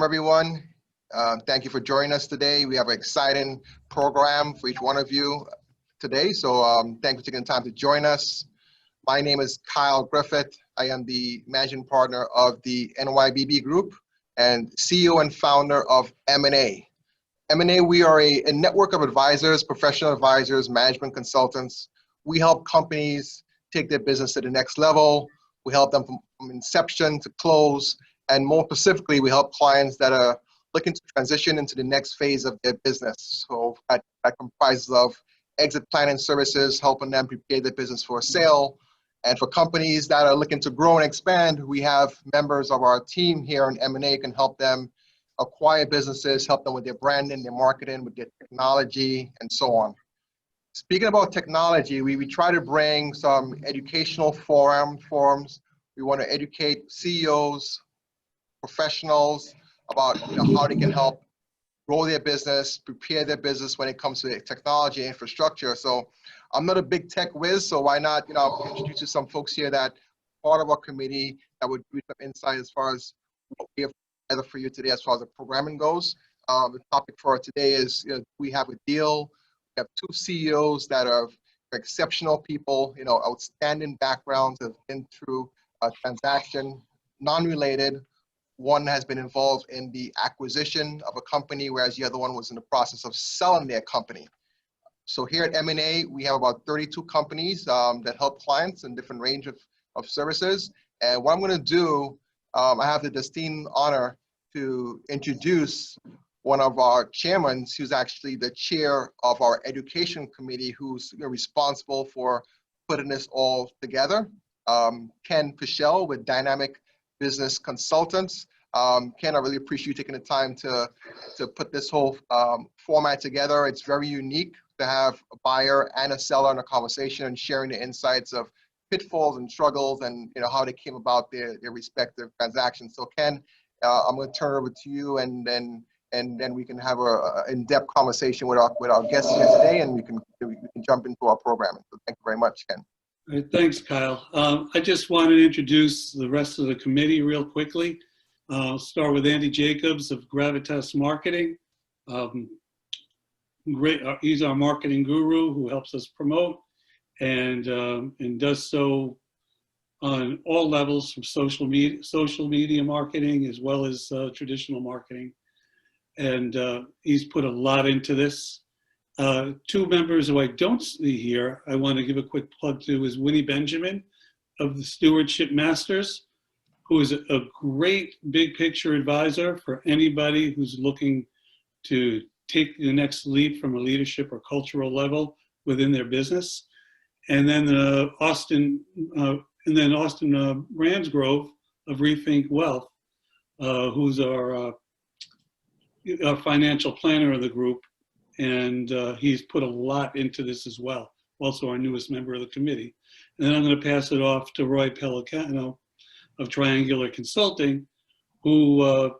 Welcome, everyone. Thank you for joining us today. We have an exciting program for each one of you today. So thank you for taking the time to join us. My name is Kyle Griffith. I am the managing partner of the NYBB Group and CEO and founder of Eminae. Eminae, we are a network of advisors, professional advisors, management consultants. We help companies take their business to the next level. We help them from inception to close. And more specifically, we help clients that are looking to transition into the next phase of their business. So that comprises of exit planning services, helping them prepare their business for a sale. And for companies that are looking to grow and expand, we have members of our team here in M&A can help them acquire businesses, help them with their branding, their marketing, with their technology, and so on. Speaking about technology, we try to bring some educational forums. We want to educate CEOs, professionals about how they can help grow their business, prepare their business when it comes to technology infrastructure. So I'm not a big tech whiz, so why not introduce you to some folks here that part of our committee that would give some insight as far as what we have together for you today as far as the programming goes. The topic for today is we have a deal. We have two CEOs that are exceptional people, outstanding backgrounds, have been through a transaction, non-related. One has been involved in the acquisition of a company, whereas the other one was in the process of selling their company. So here at M&A, we have about 32 companies that help clients in different range of services. And what I'm going to do, I have the distinct honor to introduce one of our chairmen, who's actually the chair of our education committee, who's responsible for putting this all together. Ken Pichel with Dynamic Business Consultants. Ken, I really appreciate you taking the time to put this whole format together. It's very unique to have a buyer and a seller in a conversation and sharing the insights of pitfalls and struggles and how they came about their respective transactions. So Ken, I'm going to turn it over to you, and then we can have an in-depth conversation with our guests here today, and we can jump into our programming. So thank you very much, Ken. All right, thanks, Kyle. I just wanted to introduce the rest of the committee real quickly. I'll start with Andy Jacobs of Gravitas Marketing. He's our marketing guru who helps us promote and does so on all levels, from social media marketing as well as traditional marketing. And he's put a lot into this. Two members who I don't see here, I want to give a quick plug to, is Winnie Benjamin of the Stewardship Masters, who is a great big picture advisor for anybody who's looking to take the next leap from a leadership or cultural level within their business. And then Austin Ramsgrove of Rethink Wealth, who's our financial planner of the group. And he's put a lot into this as well, also our newest member of the committee. And then I'm going to pass it off to Roy Pellicano of Triangular Consulting, who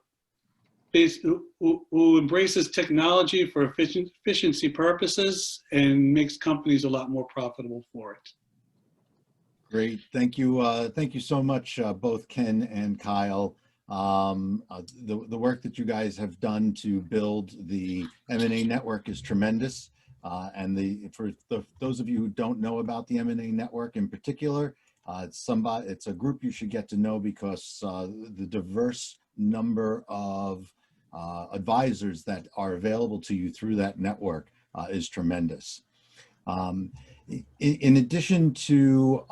embraces technology for efficiency purposes and makes companies a lot more profitable for it. Great, thank you so much, both Ken and Kyle. The work that you guys have done to build the M&A network is tremendous. And for those of you who don't know about the M&A network in particular, it's a group you should get to know, because the diverse number of advisors that are available to you through that network is tremendous. In addition to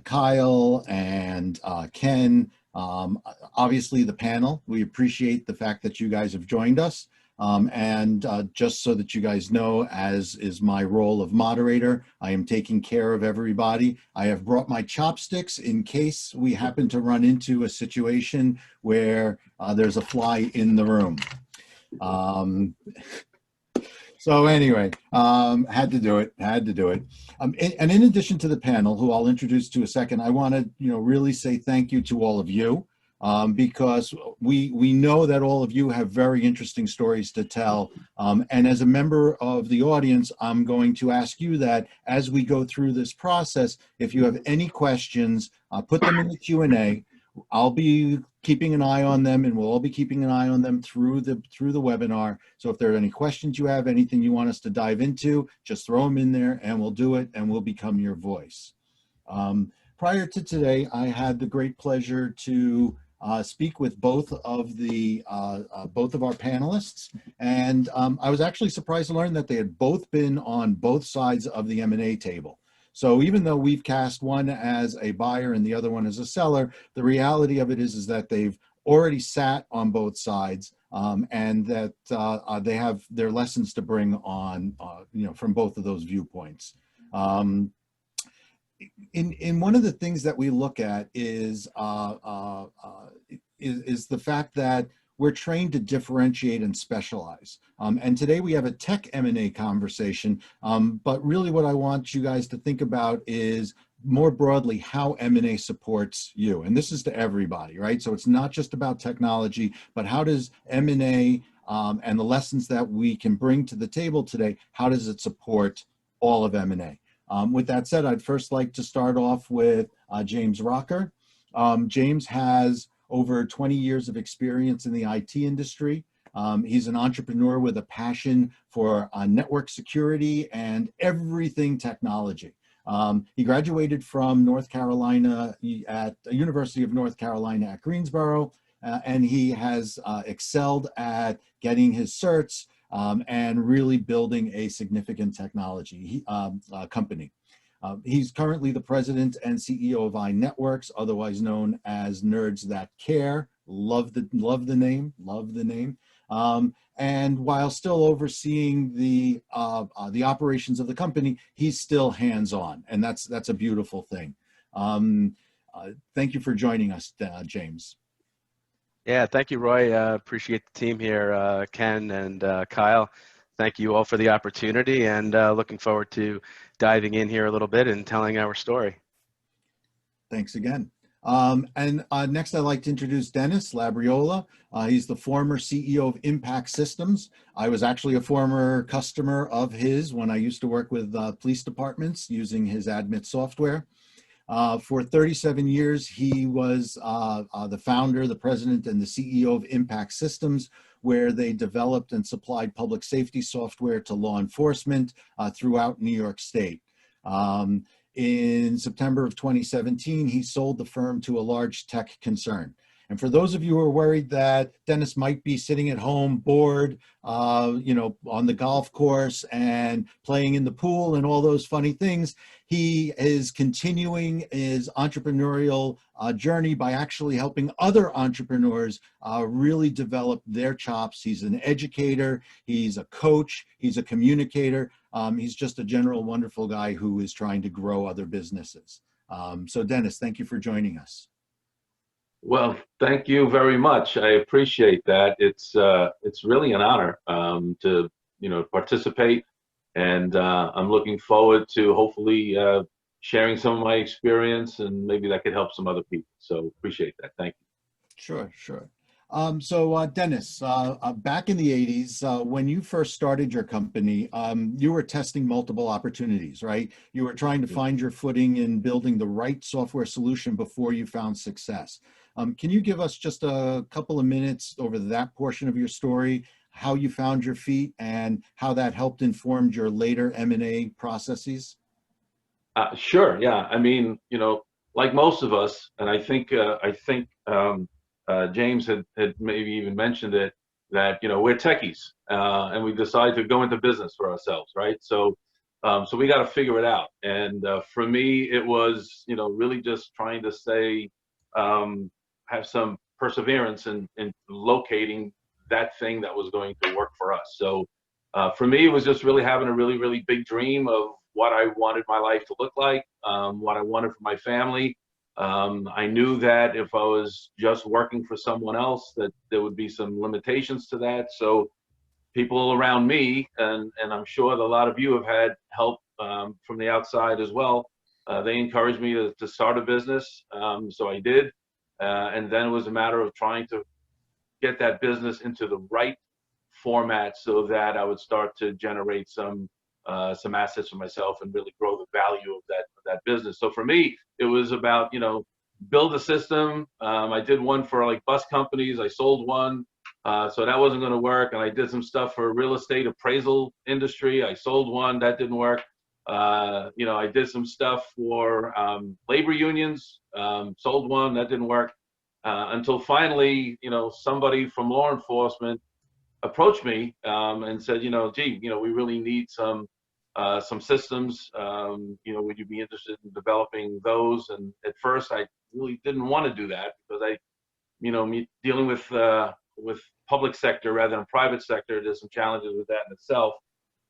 Kyle and Ken, obviously the panel, we appreciate the fact that you guys have joined us. And just so that you guys know, as is my role of moderator, I am taking care of everybody. I have brought my chopsticks in case we happen to run into a situation where there's a fly in the room. So anyway, had to do it. And in addition to the panel, who I'll introduce to a second, I want to really say thank you to all of you. Because we know that all of you have very interesting stories to tell. And as a member of the audience, I'm going to ask you that as we go through this process, if you have any questions, put them in the Q&A. I'll be keeping an eye on them, and we'll all be keeping an eye on them through the webinar. So if there are any questions you have, anything you want us to dive into, just throw them in there and we'll do it, and we'll become your voice. Prior to today, I had the great pleasure to speak with both of our panelists, and I was actually surprised to learn that they had both been on both sides of the M&A table. So even though we've cast one as a buyer and the other one as a seller, the reality of it is that they've already sat on both sides, and that they have their lessons to bring on, from both of those viewpoints. In one of the things that we look at is the fact that we're trained to differentiate and specialize. And today we have a tech M&A conversation, but really what I want you guys to think about is more broadly how M&A supports you. And this is to everybody, right? So it's not just about technology, but how does M&A and the lessons that we can bring to the table today, how does it support all of M&A? With that said, I'd first like to start off with James Rocker. James has over 20 years of experience in the IT industry. He's an entrepreneur with a passion for network security and everything technology. He graduated from North Carolina at the University of North Carolina at Greensboro, and he has excelled at getting his certs and really building a significant technology company. He's currently the president and CEO of iNetworks, otherwise known as Nerds That Care. Love the name. And while still overseeing the operations of the company, he's still hands-on, and that's a beautiful thing. Thank you for joining us, James. Yeah, thank you, Roy. Appreciate the team here, Ken and Kyle. Thank you all for the opportunity, and looking forward to diving in here a little bit and telling our story. Thanks again. And next I'd like to introduce Dennis Labriola. He's the former CEO of Impact Systems. I was actually a former customer of his when I used to work with police departments using his Admit software. For 37 years, he was the founder, the president, and the CEO of Impact Systems, where they developed and supplied public safety software to law enforcement throughout New York State. In September of 2017, he sold the firm to a large tech concern. And for those of you who are worried that Dennis might be sitting at home bored, on the golf course and playing in the pool and all those funny things, he is continuing his entrepreneurial journey by actually helping other entrepreneurs really develop their chops. He's an educator, he's a coach, he's a communicator. He's just a general wonderful guy who is trying to grow other businesses. So Dennis, thank you for joining us. Well, thank you very much. I appreciate that. It's really an honor to participate, and I'm looking forward to hopefully sharing some of my experience, and maybe that could help some other people. So appreciate that. Thank you. Sure. So Dennis, back in the 80s, when you first started your company, you were testing multiple opportunities, right? You were trying to find your footing in building the right software solution before you found success. Can you give us just a couple of minutes over that portion of your story, how you found your feet and how that helped inform your later M&A processes? Sure. Yeah. I mean, like most of us, and I think James had maybe even mentioned it, that we're techies, and we decided to go into business for ourselves, right? So we got to figure it out. And for me, it was really just trying to have some perseverance in locating that thing that was going to work for us. So for me, it was just really having a really, really big dream of what I wanted my life to look like, what I wanted for my family. I knew that if I was just working for someone else, that there would be some limitations to that. So people around me, and I'm sure that a lot of you have had help from the outside as well, they encouraged me to start a business. So I did. And then it was a matter of trying to get that business into the right format so that I would start to generate some assets for myself and really grow the value of that business. So for me, it was about build a system. I did one for like bus companies. I sold one. So that wasn't going to work. And I did some stuff for real estate appraisal industry. I sold one, that didn't work. I did some stuff for labor unions, sold one, that didn't work. Until finally, somebody from law enforcement approached me and said, gee, we really need some systems. Would you be interested in developing those? And at first, I really didn't want to do that because me dealing with public sector rather than private sector, there's some challenges with that in itself.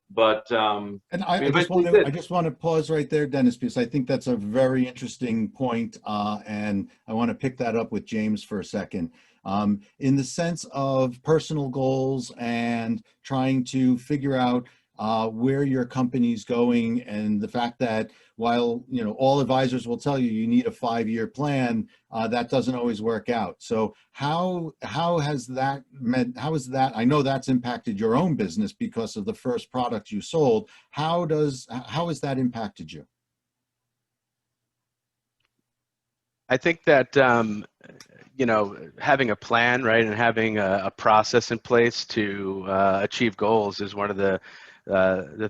But And I eventually just want to pause right there, Dennis, because I think that's a very interesting point, and I want to pick that up with James for a second. In the sense of personal goals and trying to figure out where your company's going, and the fact that while all advisors will tell you you need a 5-year plan, that doesn't always work out. So how has that I know that's impacted your own business because of the first product you sold. How has that impacted you? I think that having a plan, right, and having a process in place to achieve goals is one of the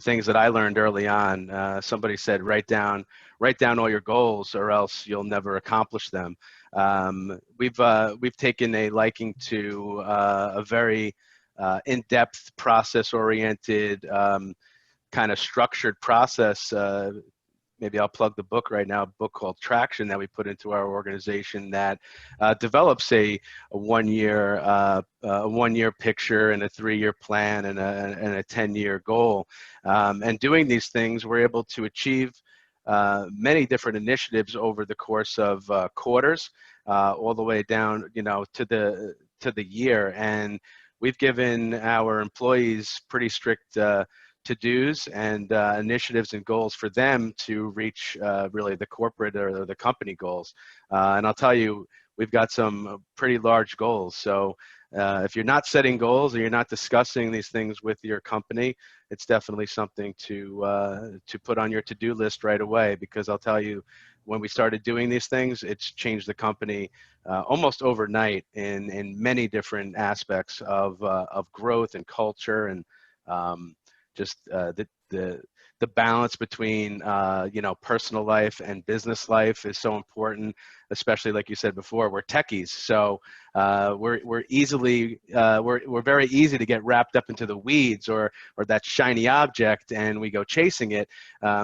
things that I learned early on. Somebody said, write down all your goals, or else you'll never accomplish them. We've taken a liking to a very in-depth, process-oriented, kind of structured process. Maybe I'll plug the book right now, a book called Traction that we put into our organization that develops a 1-year picture and a 3-year plan and a 10-year goal. And doing these things, we're able to achieve many different initiatives over the course of quarters, all the way down, to the year. And we've given our employees pretty strict to-dos and initiatives and goals for them to reach really the corporate or the company goals. And I'll tell you, we've got some pretty large goals. So if you're not setting goals or you're not discussing these things with your company, it's definitely something to put on your to-do list right away, because I'll tell you, when we started doing these things, it's changed the company almost overnight in many different aspects of growth and culture, and just the balance between personal life and business life is so important, especially like you said before, we're techies, so we're very easy to get wrapped up into the weeds or that shiny object, and we go chasing it.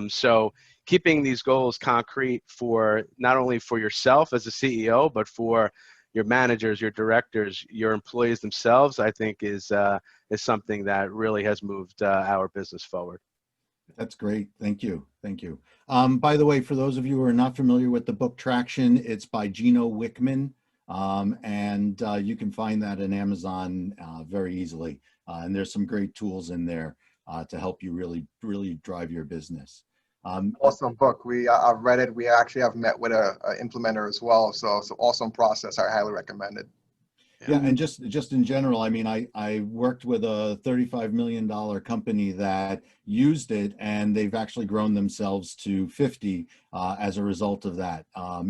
So keeping these goals concrete for not only for yourself as a CEO, but for your managers, your directors, your employees themselves, I think is something that really has moved our business forward. That's great. Thank you. Thank you. By the way, for those of you who are not familiar with the book Traction, it's by Gino Wickman, and you can find that in Amazon very easily. And there's some great tools in there to help you really drive your business. Awesome book. I've read it. We actually have met with a implementer as well. So it's an awesome process. I highly recommend it. Yeah, and just in general, I mean, I worked with a $35 million company that used it, and they've actually grown themselves to 50 as a result of that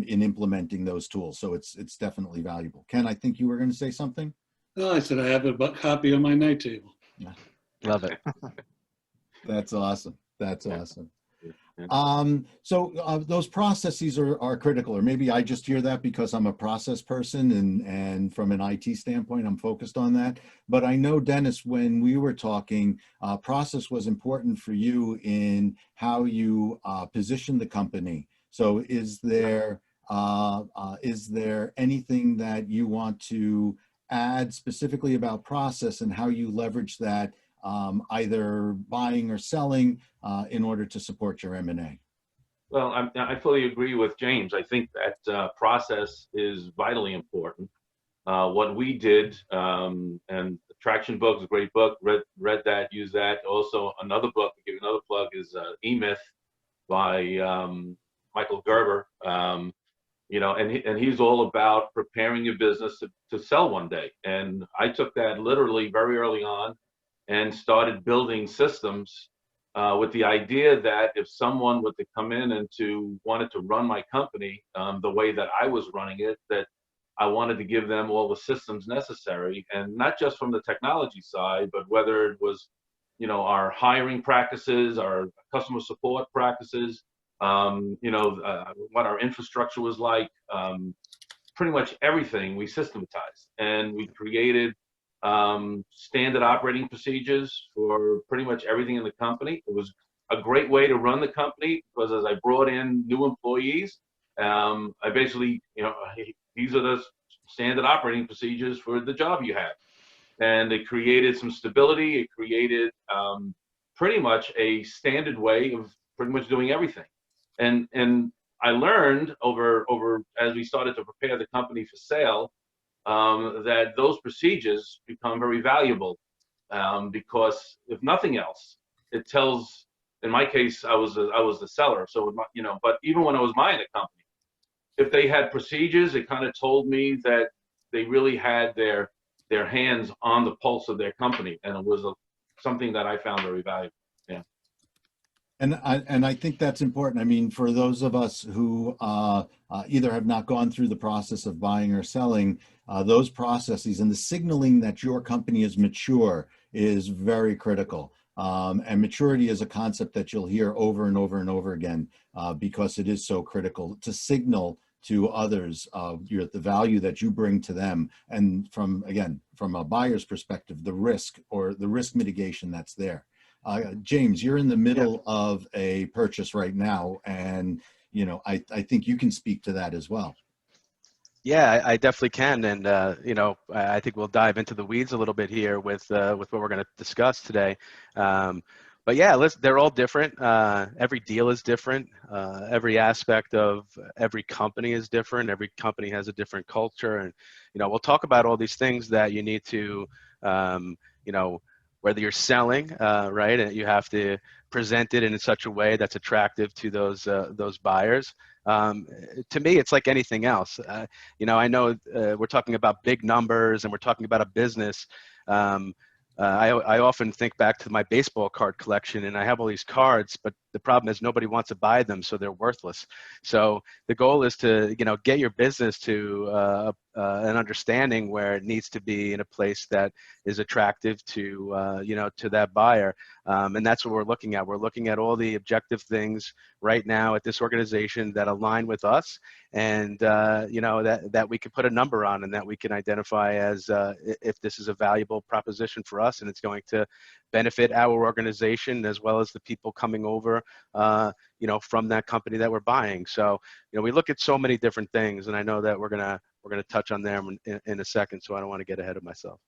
in implementing those tools. So it's definitely valuable. Ken, I think you were going to say something? Oh, I said I have a copy on my night table. Yeah. Love it. That's awesome. That's awesome. So those processes are critical, or maybe I just hear that because I'm a process person and from an IT standpoint, I'm focused on that. But I know, Dennis, when we were talking, process was important for you in how you position the company. So is there anything that you want to add specifically about process and how you leverage that, either buying or selling in order to support your M&A? Well, I fully agree with James. I think that process is vitally important. What we did, and the Traction book is a great book. Read that, use that. Also, another book, to give you another plug, is E-Myth by Michael Gerber. And he's all about preparing your business to sell one day. And I took that literally very early on and started building systems with the idea that if someone were to come in and wanted to run my company the way that I was running it, that I wanted to give them all the systems necessary, and not just from the technology side, but whether it was, our hiring practices, our customer support practices, what our infrastructure was like, pretty much everything we systematized, and we created standard operating procedures for pretty much everything in the company. It was a great way to run the company because as I brought in new employees, I basically, hey, these are the standard operating procedures for the job you have. And it created some stability. It created pretty much a standard way of pretty much doing everything. And I learned over as we started to prepare the company for sale, that those procedures become very valuable because if nothing else, it tells. In my case, I was the seller, so but even when I was buying a company, if they had procedures, it kind of told me that they really had their hands on the pulse of their company, and it was something that I found very valuable. Yeah. And I think that's important. I mean, for those of us who either have not gone through the process of buying or selling, those processes and the signaling that your company is mature is very critical. And maturity is a concept that you'll hear over and over and over again because it is so critical to signal to others the value that you bring to them. And from a buyer's perspective, the risk mitigation that's there. James, you're in the middle of a purchase right now, and I think you can speak to that as well. Yeah, I definitely can, and I think we'll dive into the weeds a little bit here with what we're going to discuss today. But yeah, they're all different. Every deal is different. Every aspect of every company is different. Every company has a different culture, and we'll talk about all these things that you need to whether you're selling, right, and you have to present it in such a way that's attractive to those buyers. To me, it's like anything else. I know we're talking about big numbers and we're talking about a business. I often think back to my baseball card collection, and I have all these cards, but the problem is nobody wants to buy them, so they're worthless. So the goal is to, get your business to an understanding where it needs to be in a place that is attractive to, to that buyer. And that's what we're looking at. We're looking at all the objective things right now at this organization that align with us, and that we can put a number on, and that we can identify as if this is a valuable proposition for us, and it's going to benefit our organization as well as the people coming over from that company that we're buying. So we look at so many different things, and I know that we're gonna touch on them in a second, so I don't want to get ahead of myself.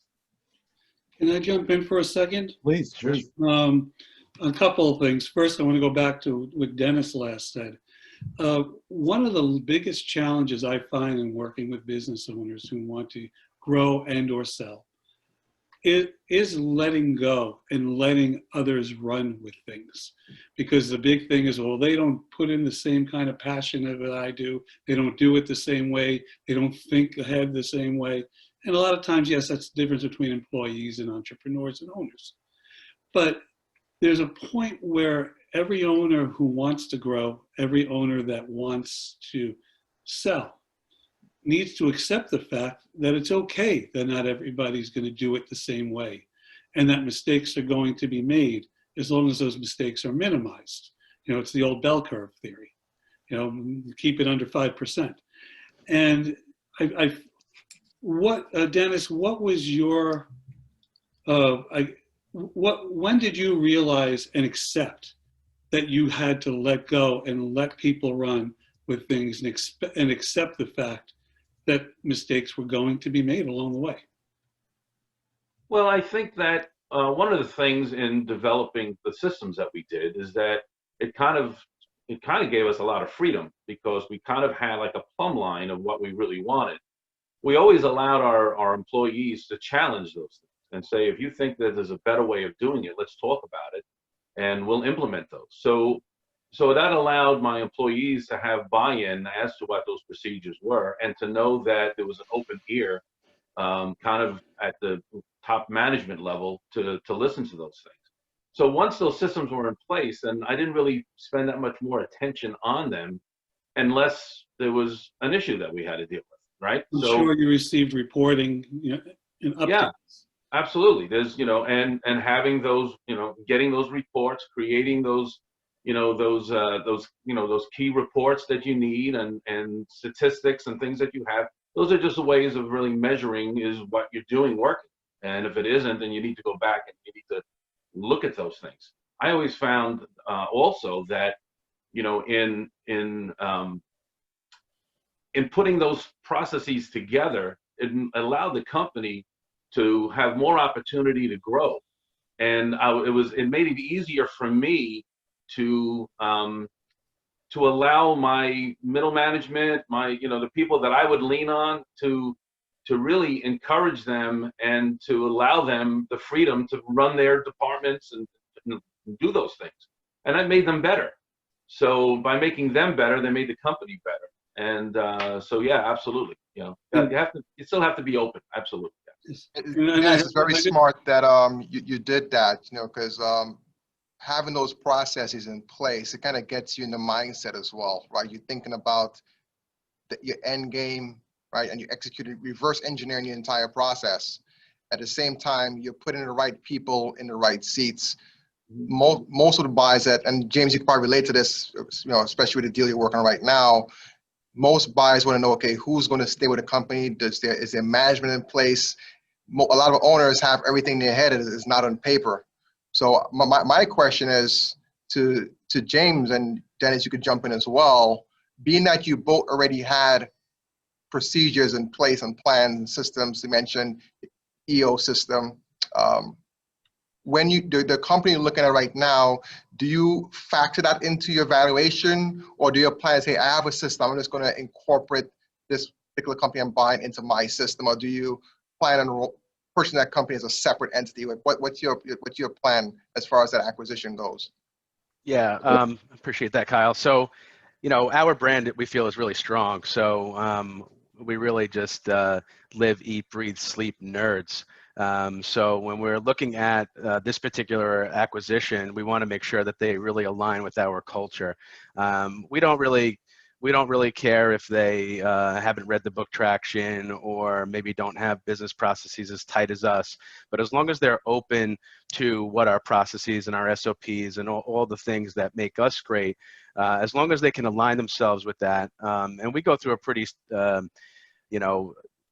Can I jump in for a second? Please. A couple of things. First, I want to go back to what Dennis last said. One of the biggest challenges I find in working with business owners who want to grow and or sell is letting go and letting others run with things. Because the big thing is, well, they don't put in the same kind of passion that I do. They don't do it the same way. They don't think ahead the same way. And a lot of times, yes, that's the difference between employees and entrepreneurs and owners. But there's a point where every owner who wants to grow, every owner that wants to sell, needs to accept the fact that it's okay that not everybody's going to do it the same way, and that mistakes are going to be made as long as those mistakes are minimized. It's the old bell curve theory. Keep it under 5%. And Dennis, what was your when did you realize and accept that you had to let go and let people run with things and accept the fact that mistakes were going to be made along the way? Well, I think that one of the things in developing the systems that we did is that it kind of gave us a lot of freedom, because we kind of had like a plumb line of what we really wanted. We always allowed our employees to challenge those things and say, if you think that there's a better way of doing it, let's talk about it and we'll implement those. So that allowed my employees to have buy-in as to what those procedures were, and to know that there was an open ear kind of at the top management level to listen to those things. So once those systems were in place, then I didn't really spend that much more attention on them unless there was an issue that we had to deal with, right? I'm So sure you received reporting, and updates. yeah, absolutely. There's, and having those, getting those reports, creating those, those key reports that you need, and statistics and things that you have. Those are just ways of really measuring is what you're doing working. And if it isn't, then you need to go back and you need to look at those things. I always found also that, in putting those processes together, it allowed the company to have more opportunity to grow, and it made it easier for me to allow my middle management, the people that I would lean on to really encourage them and to allow them the freedom to run their departments and do those things, and that made them better. So by making them better, they made the company better. And so yeah, absolutely. You still have to be open. Absolutely. Yes, it's very smart that you did that, because having those processes in place, it kind of gets you in the mindset as well, right? You're thinking about your end game, right? And you executed reverse engineering the entire process. At the same time, you're putting the right people in the right seats. Most of the buys and James, you can probably relate to this, especially with the deal you're working on right now. Most buyers want to know, okay, who's going to stay with the company? Is there management in place? A lot of owners have everything in their head. It's not on paper. So my question is to James, and Dennis, you could jump in as well. Being that you both already had procedures in place and plans and systems, you mentioned EO system. When the company you're looking at right now, do you factor that into your valuation, or do you plan to say, I have a system, I'm just going to incorporate this particular company I'm buying into my system, or do you plan on pushing that company as a separate entity? What's your plan as far as that acquisition goes? Yeah, appreciate that, Kyle. So, our brand, we feel, is really strong. So we really just live, eat, breathe, sleep nerds. So when we're looking at this particular acquisition, we want to make sure that they really align with our culture. We don't really care if they haven't read the book Traction, or maybe don't have business processes as tight as us. But as long as they're open to what our processes and our SOPs and all the things that make us great, as long as they can align themselves with that, and we go through a pretty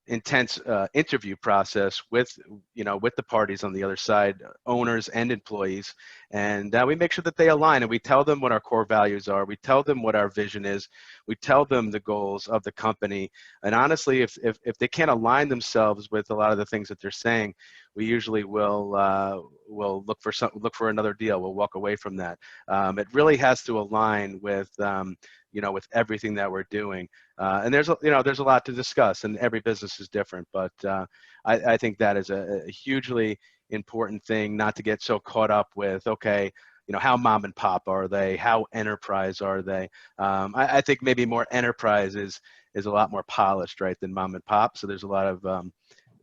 intense interview process with the parties on the other side, owners and employees, and we make sure that they align, and we tell them what our core values are, we tell them what our vision is, we tell them the goals of the company. And honestly, if they can't align themselves with a lot of the things that they're saying, we usually will look for another deal. We'll walk away from that. It really has to align with with everything that we're doing. And there's a lot to discuss, and every business is different. But I think that is a hugely important thing, not to get so caught up with, okay, how mom and pop are they? How enterprise are they? I think maybe more enterprise is a lot more polished, right, than mom and pop. So there's a lot of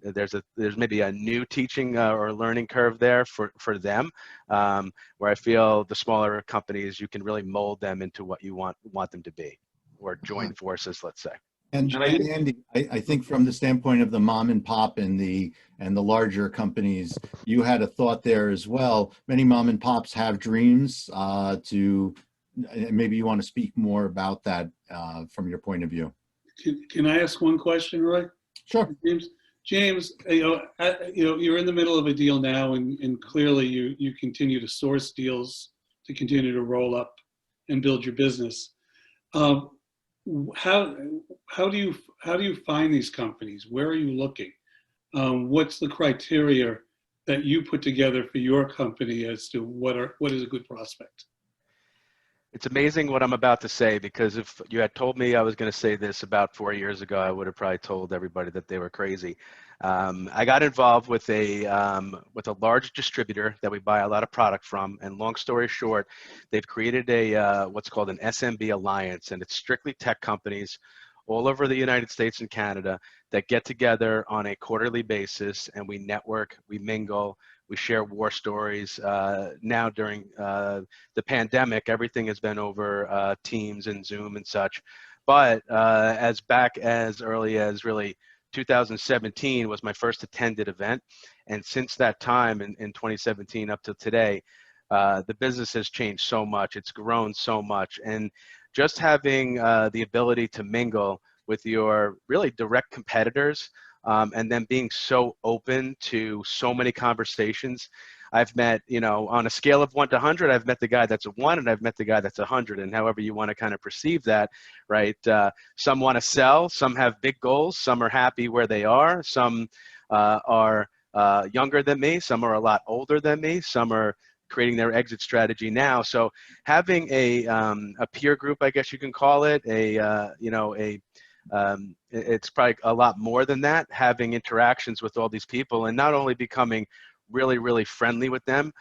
there's maybe a new teaching or learning curve there for them, where I feel the smaller companies, you can really mold them into what you want them to be, or join forces, let's say. And Andy, I think from the standpoint of the mom and pop and the larger companies, you had a thought there as well. Many mom and pops have dreams maybe you want to speak more about that from your point of view. Can I ask one question, Roy? Sure. James, you're in the middle of a deal now, and clearly you continue to source deals to continue to roll up and build your business. How do you find these companies? Where are you looking? What's the criteria that you put together for your company as to what is a good prospect? It's amazing what I'm about to say, because if you had told me I was going to say this about 4 years ago, I would have probably told everybody that they were crazy. I got involved with a large distributor that we buy a lot of product from, and long story short, they've created what's called an SMB alliance, and it's strictly tech companies, all the way up to the C-suite. And all over the United States and Canada that get together on a quarterly basis, and we network, we mingle, we share war stories. Now during the pandemic, everything has been over Teams and Zoom and such. But as back as early as really 2017 was my first attended event. And since that time in 2017 up to today, the business has changed so much. It's grown so much. And just having the ability to mingle with your really direct competitors, and then being so open to so many conversations. I've met, you know, on a scale of 1 to 100, I've met the guy that's a 1, and I've met the guy that's 100, and however you want to kind of perceive that, right? Some want to sell, some have big goals, some are happy where they are, some are younger than me, some are a lot older than me, some are creating their exit strategy now. So having a peer group, I guess you can call it, it's probably a lot more than that, having interactions with all these people and not only becoming really, really friendly with them,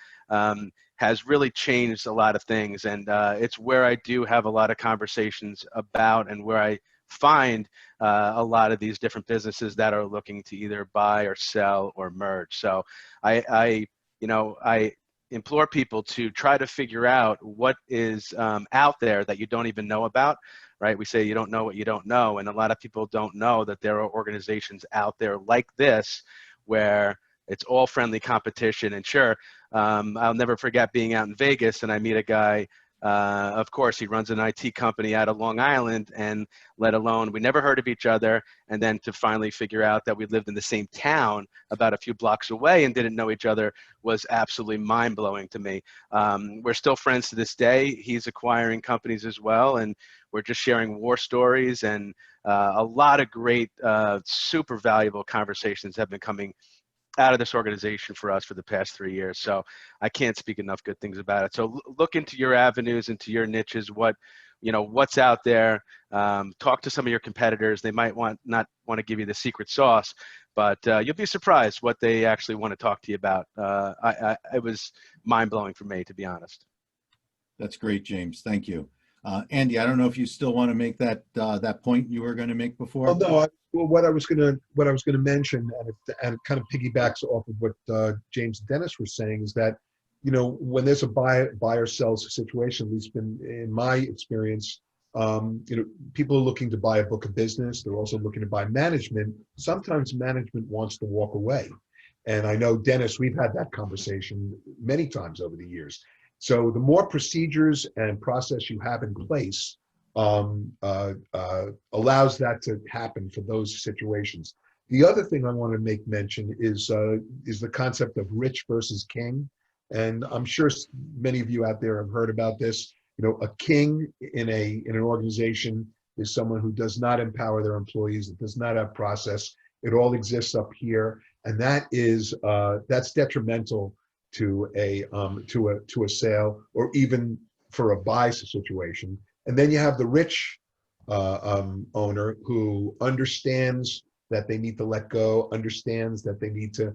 has really changed a lot of things. And it's where I do have a lot of conversations about, and where I find a lot of these different businesses that are looking to either buy or sell or merge. So I implore people to try to figure out what is out there that you don't even know about, right? We say you don't know what you don't know. And a lot of people don't know that there are organizations out there like this where it's all friendly competition. And sure, I'll never forget being out in Vegas and I meet a guy, of course, he runs an IT company out of Long Island, and let alone, we never heard of each other. And then to finally figure out that we lived in the same town about a few blocks away and didn't know each other was absolutely mind-blowing to me. We're still friends to this day. He's acquiring companies as well, and we're just sharing war stories, and a lot of great, super valuable conversations have been coming out of this organization for us for the past 3 years. So I can't speak enough good things about it. So look into your avenues, into your niches, what's out there. Talk to some of your competitors. They might not want to give you the secret sauce, but you'll be surprised what they actually want to talk to you about. It was mind-blowing for me, to be honest. That's great, James. Thank you. Andy, I don't know if you still want to make that point you were going to make before. Well, no. What I was going to mention, and it kind of piggybacks off of what James and Dennis were saying, is that, you know, when there's a buyer sells situation, at least in my experience, people are looking to buy a book of business. They're also looking to buy management. Sometimes management wants to walk away, and I know, Dennis, we've had that conversation many times over the years. So the more procedures and process you have in place allows that to happen for those situations. The other thing I want to make mention is the concept of rich versus king. And I'm sure many of you out there have heard about this. You know, a king in an organization is someone who does not empower their employees, that does not have process. It all exists up here, and that's detrimental to a sale, or even for a buy situation. And then you have the rich owner who understands that they need to let go, understands that they need to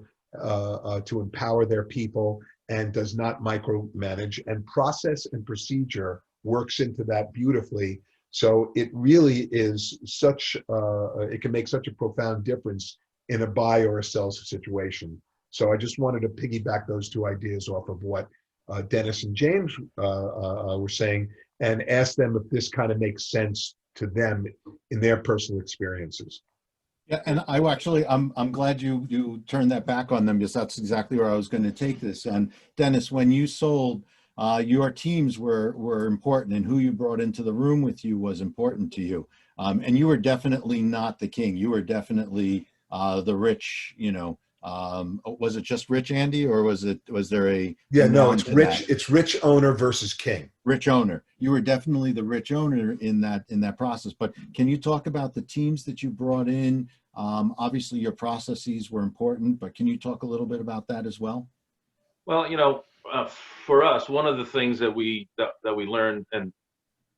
empower their people, and does not micromanage. And process and procedure works into that beautifully. So it really is it can make such a profound difference in a buy or a sell situation. So I just wanted to piggyback those two ideas off of what Dennis and James were saying, and ask them if this kind of makes sense to them in their personal experiences. Yeah, and I'm glad you turned that back on them, because that's exactly where I was going to take this. And Dennis, when you sold, your teams were important, and who you brought into the room with you was important to you. And you were definitely not the king. You were definitely the rich, was it just rich, Andy, or was there a? Yeah, no, it's rich. It's rich owner versus king. Rich owner. You were definitely the rich owner in that process. But can you talk about the teams that you brought in? Obviously, your processes were important, but can you talk a little bit about that as well? Well, for us, one of the things that we learned, and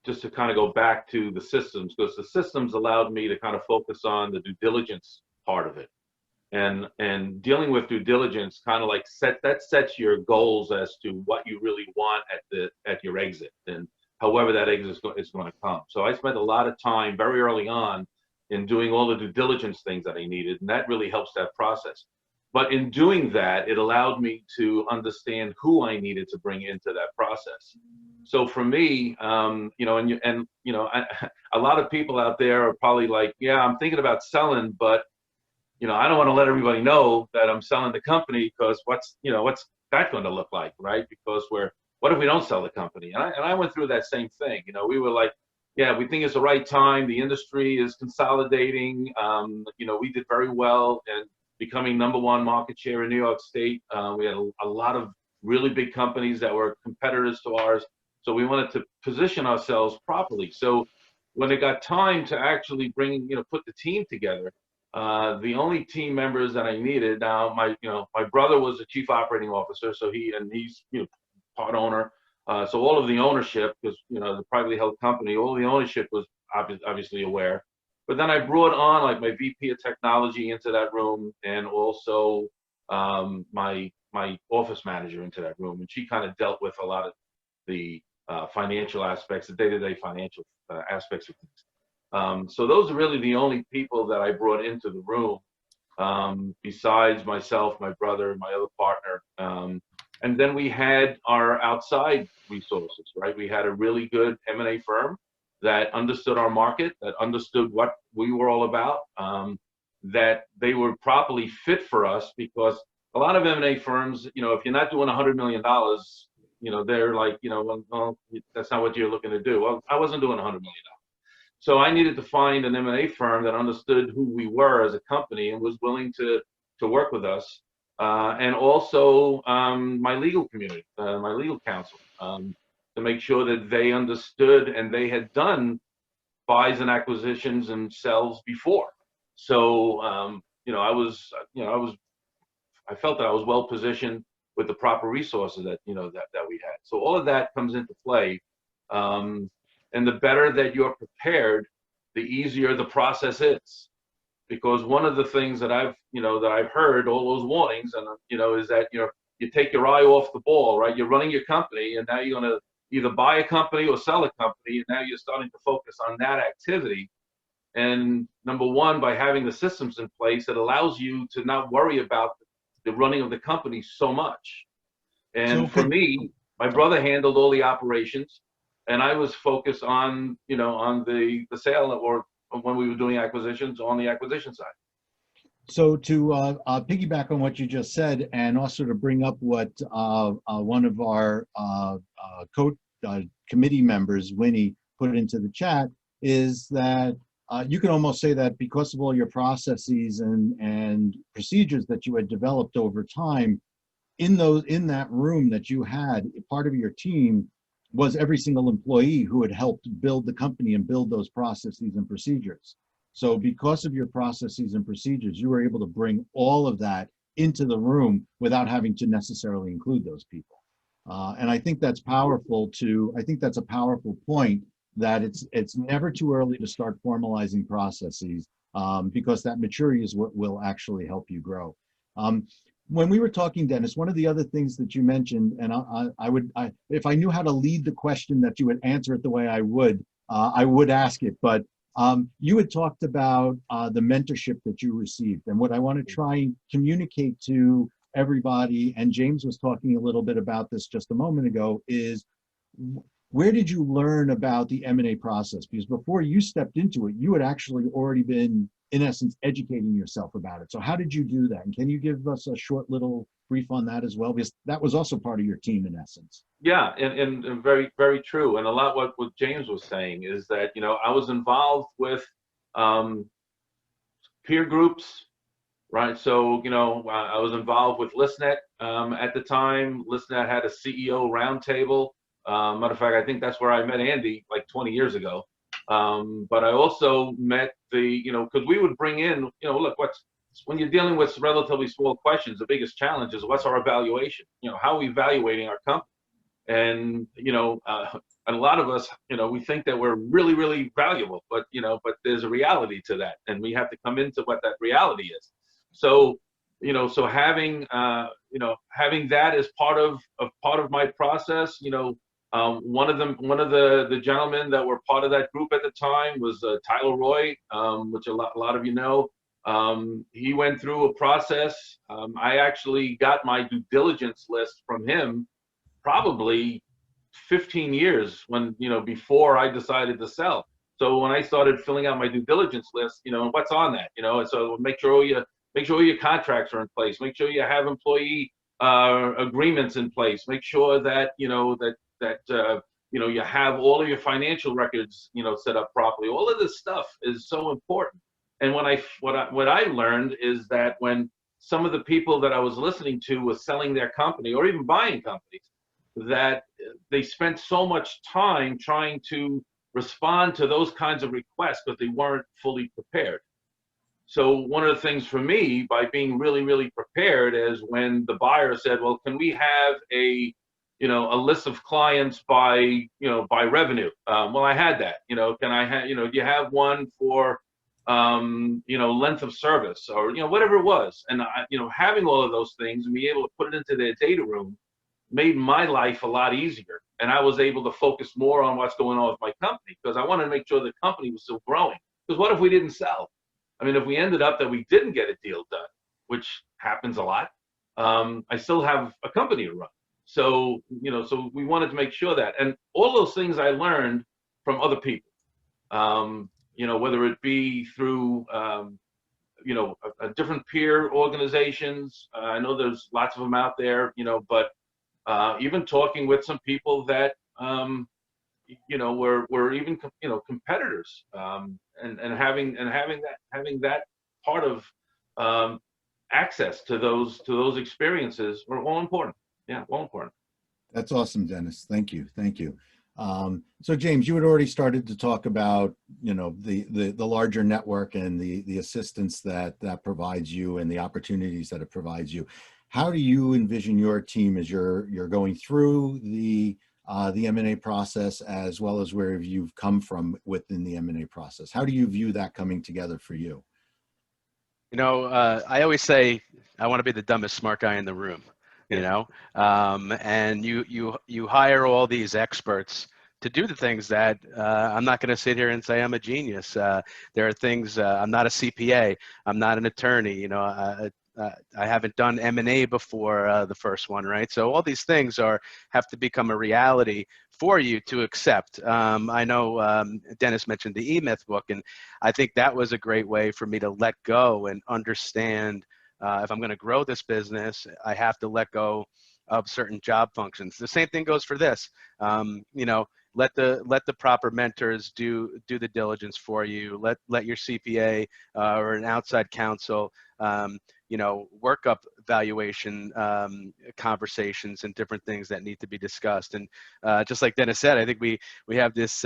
just to kind of go back to the systems, because the systems allowed me to kind of focus on the due diligence part of it. And dealing with due diligence kind of like sets your goals as to what you really want at your exit, and however that exit is going to come. So I spent a lot of time very early on in doing all the due diligence things that I needed, and that really helps that process. But in doing that, it allowed me to understand who I needed to bring into that process. So for me, you know, a lot of people out there are probably like, yeah, I'm thinking about selling, but you know, I don't want to let everybody know that I'm selling the company, because what's that going to look like, right? Because what if we don't sell the company? And I went through that same thing. You know, we were like, yeah, we think it's the right time. The industry is consolidating. You know, we did very well and becoming #1 market share in New York State. We had a lot of really big companies that were competitors to ours. So we wanted to position ourselves properly. So when it got time to actually put the team together, the only team members that I needed, now my brother was the chief operating officer, so he's part owner. So all of the ownership, because the privately held company, all the ownership was obviously aware. But then I brought on like my VP of technology into that room, and also my office manager into that room, and she kind of dealt with a lot of the financial aspects, the day-to-day financial aspects of things. So those are really the only people that I brought into the room, besides myself, my brother, my other partner. And then we had our outside resources, right? We had a really good M&A firm that understood our market, that understood what we were all about, that they were properly fit for us, because a lot of M&A firms, if you're not doing $100 million, they're like, well, that's not what you're looking to do. Well, I wasn't doing $100 million. So I needed to find an M&A firm that understood who we were as a company and was willing to work with us. And also my legal community, my legal counsel, to make sure that they understood and they had done buys and acquisitions and sells before. So I felt that I was well positioned with the proper resources that that we had. So all of that comes into play, and the better that you're prepared, the easier the process is. Because one of the things that I've heard, all those warnings, and is that you take your eye off the ball, right? You're running your company, and now you're going to either buy a company or sell a company, and now you're starting to focus on that activity. And number one, by having the systems in place, it allows you to not worry about the running of the company so much. And for me, my brother handled all the operations, and I was focused on on the sale, or when we were doing acquisitions, on the acquisition side. So to piggyback on what you just said, and also to bring up what one of our committee members, Winnie, put into the chat, is that you can almost say that because of all your processes and procedures that you had developed over time, in that room that you had, part of your team was every single employee who had helped build the company and build those processes and procedures. So because of your processes and procedures, you were able to bring all of that into the room without having to necessarily include those people. And I think that's powerful I think that's a powerful point, that it's never too early to start formalizing processes, because that maturity is what will actually help you grow. When we were talking, Dennis, one of the other things that you mentioned, and if I knew how to lead the question that you would answer it the way I would ask it, but you had talked about the mentorship that you received, and what I want to try and communicate to everybody, and James was talking a little bit about this just a moment ago, is where did you learn about the M&A process? Because before you stepped into it, you had actually already been, in essence, educating yourself about it. So how did you do that? And can you give us a short little brief on that as well? Because that was also part of your team, in essence. Yeah, and very, very true. And a lot what James was saying is that, I was involved with peer groups, right? So, I was involved with ListNet at the time. ListNet had a CEO roundtable. Matter of fact, I think that's where I met Andy like 20 years ago. But I also met because we would bring in, look, when you're dealing with relatively small questions, the biggest challenge is what's our evaluation? How are we evaluating our company? And, and a lot of us, we think that we're really, really valuable, but there's a reality to that, and we have to come into what that reality is. So, so having that as part of my process, One of the gentlemen that were part of that group at the time was Tyler Roy, which a lot of you know. He went through a process. I actually got my due diligence list from him probably 15 years before I decided to sell. So when I started filling out my due diligence list, what's on that, so make sure all your contracts are in place, make sure you have employee agreements in place, make sure that you have all of your financial records set up properly. All of this stuff is so important. And what I learned is that when some of the people that I was listening to were selling their company or even buying companies, that they spent so much time trying to respond to those kinds of requests, but they weren't fully prepared. So one of the things for me, by being really, really prepared, is when the buyer said, well, can we have a list of clients by revenue? Well, I had that. Can I have, do you have one for, length of service, or, whatever it was? And, having all of those things and be able to put it into their data room made my life a lot easier. And I was able to focus more on what's going on with my company, because I wanted to make sure the company was still growing. Because what if we didn't sell? I mean, if we ended up that we didn't get a deal done, which happens a lot, I still have a company to run. So, so we wanted to make sure that, and all those things I learned from other people, whether it be through, different peer organizations. I know there's lots of them out there, but even talking with some people that, were even, competitors, and having that part of access to those experiences were all important. Yeah, all important. That's awesome, Dennis. Thank you. Thank you. So James, you had already started to talk about, the larger network and the assistance that provides you and the opportunities that it provides you. How do you envision your team as you're going through the M&A process, as well as where you've come from within the M&A process? How do you view that coming together for you? I always say I want to be the dumbest smart guy in the room. And you hire all these experts to do the things that I'm not going to sit here and say I'm a genius. There are things, I'm not a CPA, I'm not an attorney, I haven't done M&A before the first one, right? So all these things have to become a reality for you to accept. I know Dennis mentioned the E-Myth book, and I think that was a great way for me to let go and understand if I'm going to grow this business, I have to let go of certain job functions. The same thing goes for this. Let the proper mentors do the diligence for you. Let your CPA or an outside counsel, work up valuation conversations and different things that need to be discussed. And just like Dennis said, I think we have this.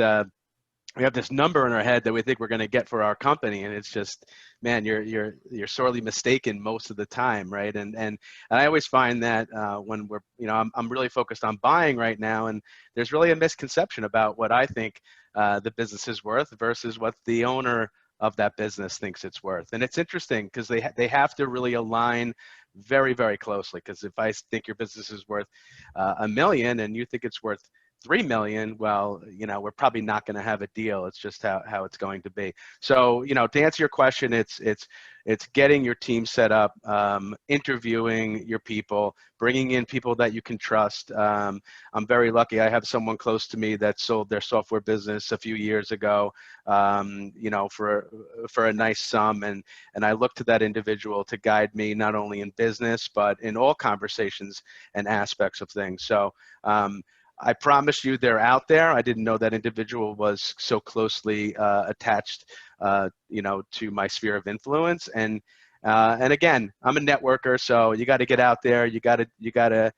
We have this number in our head that we think we're going to get for our company, and it's just, man, you're sorely mistaken most of the time, right? And I always find that when we're, I'm really focused on buying right now, and there's really a misconception about what I think the business is worth versus what the owner of that business thinks it's worth. And it's interesting because they have to really align very, very closely. Because if I think your business is worth $1 million and you think it's worth $3 million, well, we're probably not going to have a deal. It's just how it's going to be. So, to answer your question, it's getting your team set up, interviewing your people, bringing in people that you can trust. I'm very lucky. I have someone close to me that sold their software business a few years ago, for a nice sum. And I look to that individual to guide me not only in business, but in all conversations and aspects of things. So, I promise you they're out there. I didn't know that individual was so closely attached, to my sphere of influence. And again, I'm a networker, so you got to get out there. You got to,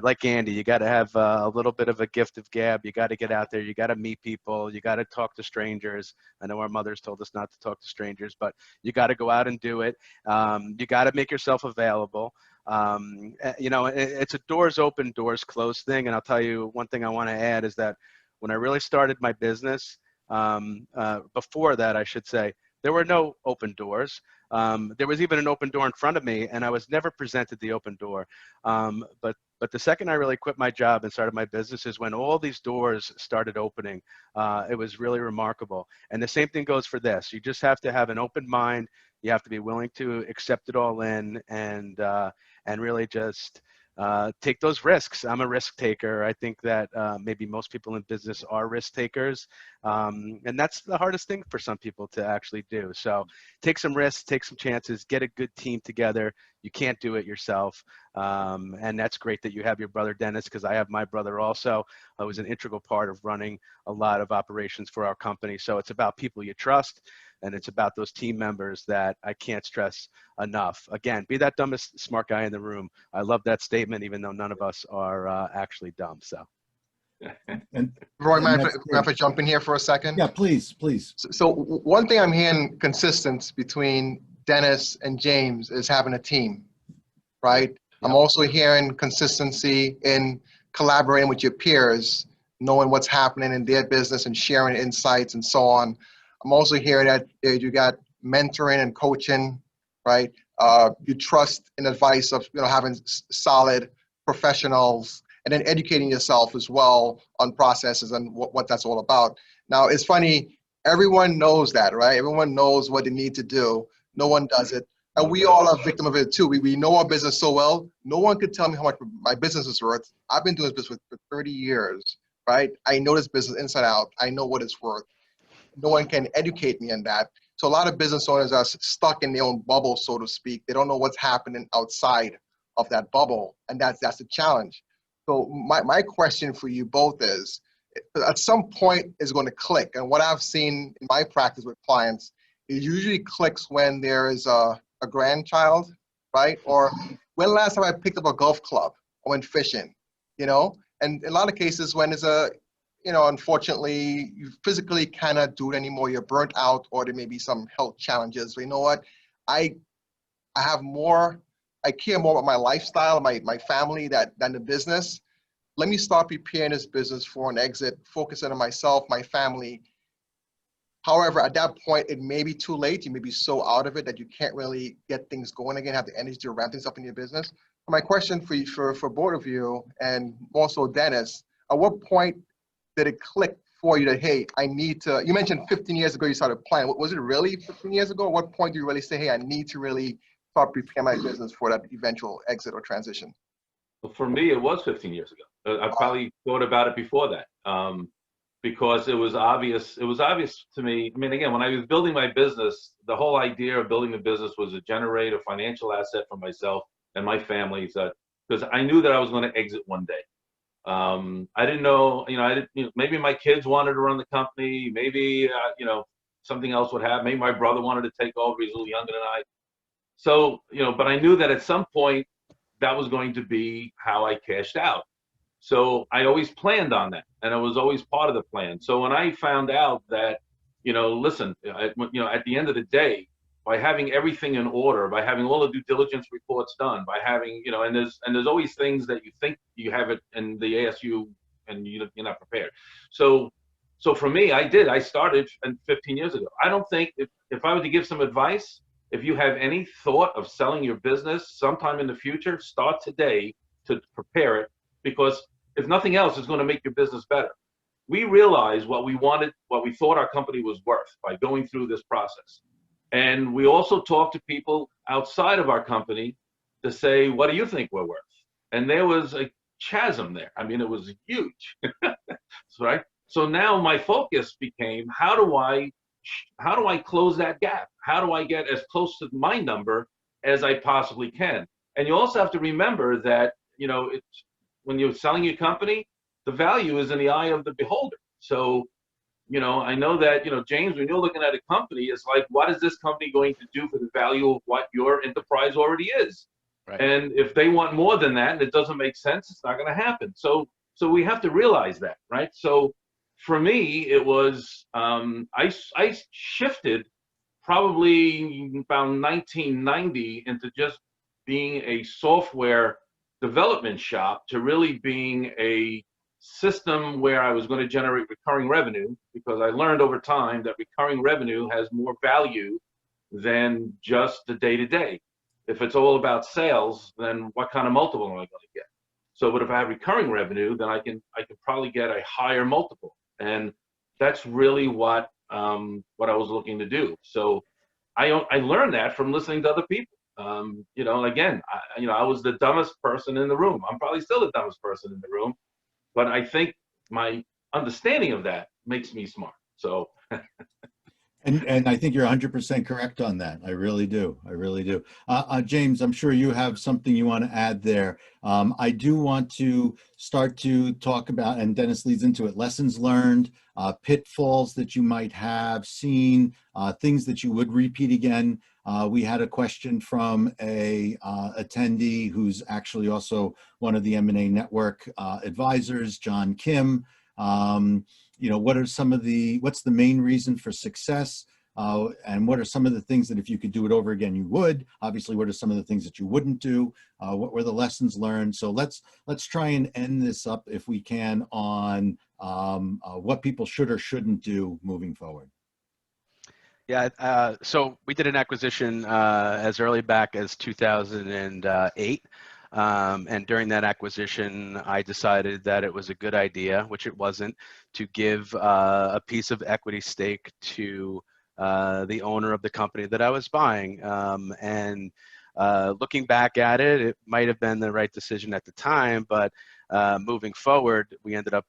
like Andy, you got to have a little bit of a gift of gab. You got to get out there. You got to meet people. You got to talk to strangers. I know our mothers told us not to talk to strangers, but you got to go out and do it. You got to make yourself available. It's a doors open, doors closed thing. And I'll tell you one thing I want to add is that when I really started my business, before that, I should say, there were no open doors. There was even an open door in front of me, and I was never presented the open door. But But the second I really quit my job and started my business is when all these doors started opening. It was really remarkable. And the same thing goes for this. You just have to have an open mind. You have to be willing to accept it all in and really just take those risks. I'm a risk taker. I think that maybe most people in business are risk takers. And that's the hardest thing for some people to actually do. So take some risks, take some chances, get a good team together. You can't do it yourself. And that's great that you have your brother Dennis, because I have my brother also, who was an integral part of running a lot of operations for our company. So it's about people you trust, and it's about those team members that I can't stress enough. Again, be that dumbest smart guy in the room. I love that statement, even though none of us are actually dumb. So, And Roy, and mind that's if I jump in here for a second? yeah, please, please. So one thing I'm hearing consistent between Dennis and James is having a team, right? I'm also hearing consistency in collaborating with your peers, knowing what's happening in their business and sharing insights and so on. I'm also hearing that you got mentoring and coaching, right? You trust in advice of having solid professionals, and then educating yourself as well on processes and what that's all about. Now, it's funny, everyone knows that, right? Everyone knows what they need to do. No one does it. And we all are victim of it too. We know our business so well. No one could tell me how much my business is worth. I've been doing this business for 30 years, right? I know this business inside out. I know what it's worth. No one can educate me on that. So a lot of business owners are stuck in their own bubble, so to speak. They don't know what's happening outside of that bubble, and that's the challenge. So my question for you both is, at some point it's going to click. And what I've seen in my practice with clients, it usually clicks when there is a grandchild, right? Or when last time I picked up a golf club or went fishing, And in a lot of cases when it's unfortunately, you physically cannot do it anymore. You're burnt out, or there may be some health challenges. So you know what? I care more about my lifestyle, my family than the business. Let me start preparing this business for an exit, focusing on myself, my family. However, at that point, it may be too late. You may be so out of it that you can't really get things going again, have the energy to ramp things up in your business. My question for you, for both of you, and also Dennis, at what point did it click for you that, hey, I need to, you mentioned 15 years ago you started planning. Was it really 15 years ago? At what point do you really say, hey, I need to really start preparing my business for that eventual exit or transition? Well, for me, it was 15 years ago. I probably thought about it before that, because it was obvious. It was obvious to me. I mean, again, when I was building my business, the whole idea of building a business was to generate a financial asset for myself and my family, because I knew that I was going to exit one day. I didn't know, maybe my kids wanted to run the company, maybe, something else would happen. Maybe my brother wanted to take over. He's a little younger than I. So, but I knew that at some point that was going to be how I cashed out. So I always planned on that, and it was always part of the plan. So when I found out that, listen, at the end of the day, by having everything in order, by having all the due diligence reports done, by having, and there's always things that you think you have it and they ask you and you're not prepared. So for me, I started 15 years ago. I don't think if I were to give some advice, if you have any thought of selling your business sometime in the future, start today to prepare it, because if nothing else, it's going to make your business better. We realized what we wanted, what we thought our company was worth by going through this process. And we also talked to people outside of our company to say, what do you think we're worth? And there was a chasm there. I mean, it was huge, right? So now my focus became, how do I close that gap? How do I get as close to my number as I possibly can? And you also have to remember that, when you're selling your company, the value is in the eye of the beholder. So, I know that, James, when you're looking at a company, it's like, what is this company going to do for the value of what your enterprise already is? Right. And if they want more than that and it doesn't make sense, it's not going to happen. So we have to realize that, right? So for me, it was, I shifted probably about 1990 into just being a software development shop to really being a system where I was going to generate recurring revenue, because I learned over time that recurring revenue has more value than just the day-to-day. If it's all about sales, then what kind of multiple am I going to get? but if I have recurring revenue, then I can probably get a higher multiple. And that's really what I was looking to do. So I learned that from listening to other people. You know, again, I was the dumbest person in the room. I'm probably still the dumbest person in the room, but I think my understanding of that makes me smart. So. And I think you're 100% correct on that. I really do. I really do. James, I'm sure you have something you want to add there. I do want to start to talk about, and Dennis leads into it, lessons learned, pitfalls that you might have seen, things that you would repeat again. We had a question from a attendee who's actually also one of the Eminae Network advisors, John Kim. You know, what's the main reason for success? And what are some of the things that if you could do it over again, you would? Obviously, what are some of the things that you wouldn't do? What were the lessons learned? So let's try and end this up, if we can, on what people should or shouldn't do moving forward. Yeah, so we did an acquisition as early back as 2008. And during that acquisition, I decided that it was a good idea, which it wasn't, to give a piece of equity stake to the owner of the company that I was buying. And looking back at it, it might have been the right decision at the time, but moving forward, we ended up